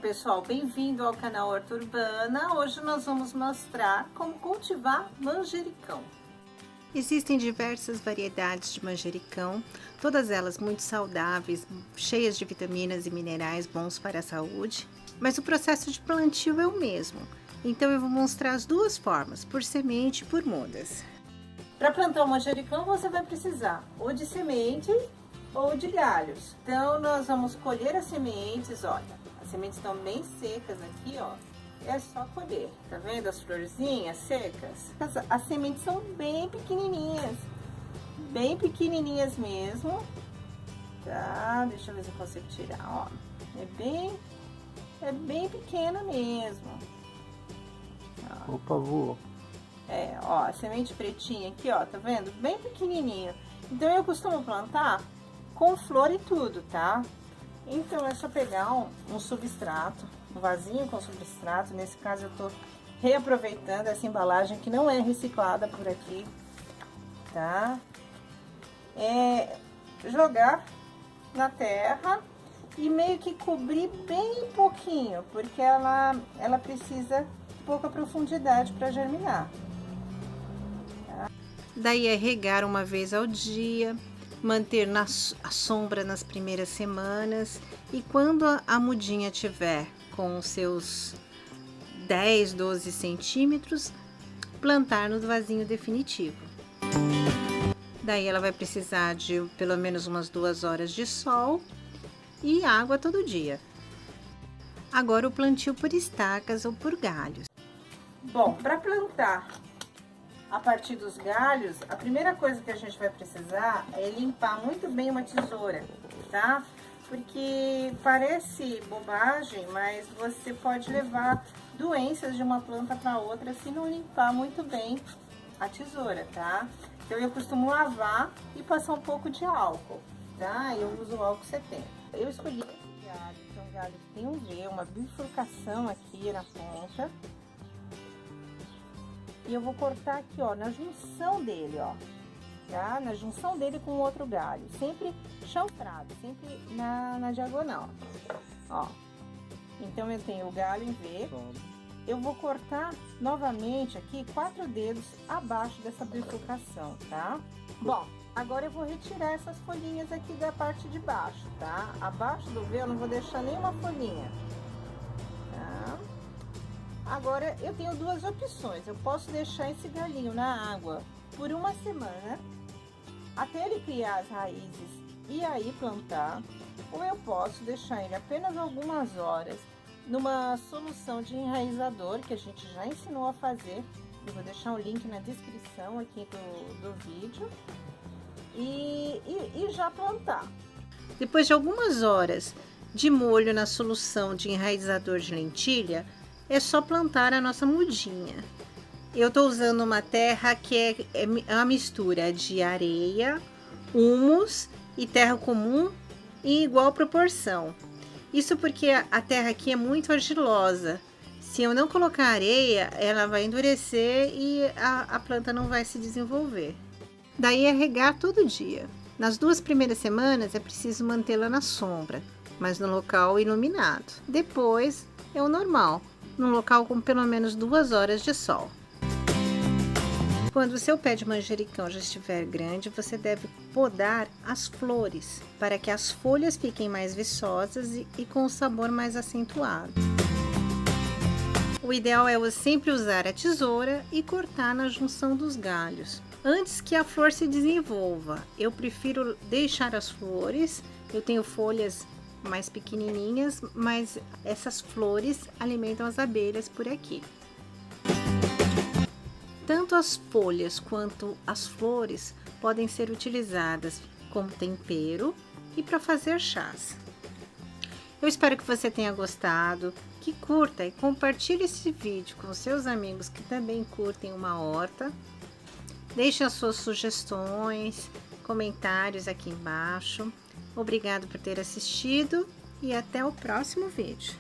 pessoal, bem-vindo ao canal Horta Urbana. Hoje nós vamos mostrar como cultivar manjericão. Existem diversas variedades de manjericão, todas elas muito saudáveis, cheias de vitaminas e minerais bons para a saúde, mas o processo de plantio é o mesmo. Então eu vou mostrar as duas formas, por semente e por mudas. Para plantar o manjericão você vai precisar ou de semente ou de galhos. Então nós vamos colher as sementes, olha, as sementes estão bem secas aqui, ó. É só colher, tá vendo as florzinhas secas? As sementes são bem pequenininhas mesmo, tá? Deixa eu ver se eu consigo tirar, ó. É bem pequena mesmo. Ó. Opa, voou. Ó, a semente pretinha aqui, ó, tá vendo? Bem pequenininho. Então eu costumo plantar com flor e tudo, tá? Então é só pegar um substrato, um vasinho com substrato. Nesse caso eu tô reaproveitando essa embalagem que não é reciclada por aqui, tá? Jogar na terra e meio que cobrir bem pouquinho, porque ela precisa de pouca profundidade para germinar. Tá? Daí é regar uma vez ao dia, manter a sombra nas primeiras semanas, e quando a mudinha tiver com os seus 10, 12 centímetros, plantar no vasinho definitivo. Daí ela vai precisar de pelo menos umas 2 horas de sol e água todo dia. Agora o plantio por estacas ou por galhos. Bom, para plantar a partir dos galhos, a primeira coisa que a gente vai precisar é limpar muito bem uma tesoura, tá? Porque parece bobagem, mas você pode levar doenças de uma planta para outra se não limpar muito bem a tesoura, tá? Então eu costumo lavar e passar um pouco de álcool, tá? Eu uso o álcool 70. Eu escolhi esse galho, que é um galho que tem um V, uma bifurcação aqui na ponta. E eu vou cortar aqui, ó, na junção dele, ó, tá? Na junção dele com o outro galho, sempre chanfrado, sempre na diagonal, ó. Então eu tenho o galho em V, eu vou cortar novamente aqui 4 dedos abaixo dessa bifurcação, tá? Bom, agora eu vou retirar essas folhinhas aqui da parte de baixo, tá? Abaixo do V eu não vou deixar nenhuma folhinha, tá? Agora, eu tenho duas opções. Eu posso deixar esse galinho na água por uma semana, até ele criar as raízes e aí plantar. Ou eu posso deixar ele apenas algumas horas numa solução de enraizador, que a gente já ensinou a fazer. Eu vou deixar o link na descrição aqui do vídeo. E já plantar. Depois de algumas horas de molho na solução de enraizador de lentilha, é só plantar a nossa mudinha. Eu tô usando uma terra que é uma mistura de areia, humus e terra comum em igual proporção. Isso porque a terra aqui é muito argilosa. Se eu não colocar areia, ela vai endurecer e a planta não vai se desenvolver. Daí é regar todo dia. Nas 2 primeiras semanas é preciso mantê-la na sombra, mas no local iluminado. Depois é o normal, num local com pelo menos 2 horas de sol. Quando o seu pé de manjericão já estiver grande, você deve podar as flores, para que as folhas fiquem mais viçosas e com o sabor mais acentuado. O ideal é sempre usar a tesoura e cortar na junção dos galhos, antes que a flor se desenvolva. Eu prefiro deixar as flores, eu tenho folhas mais pequenininhas, mas essas flores alimentam as abelhas por aqui. Tanto as folhas quanto as flores podem ser utilizadas como tempero e para fazer chás. Eu espero que você tenha gostado, que curta e compartilhe esse vídeo com seus amigos que também curtem uma horta. Deixe as suas sugestões, comentários aqui embaixo. Obrigado por ter assistido e até o próximo vídeo.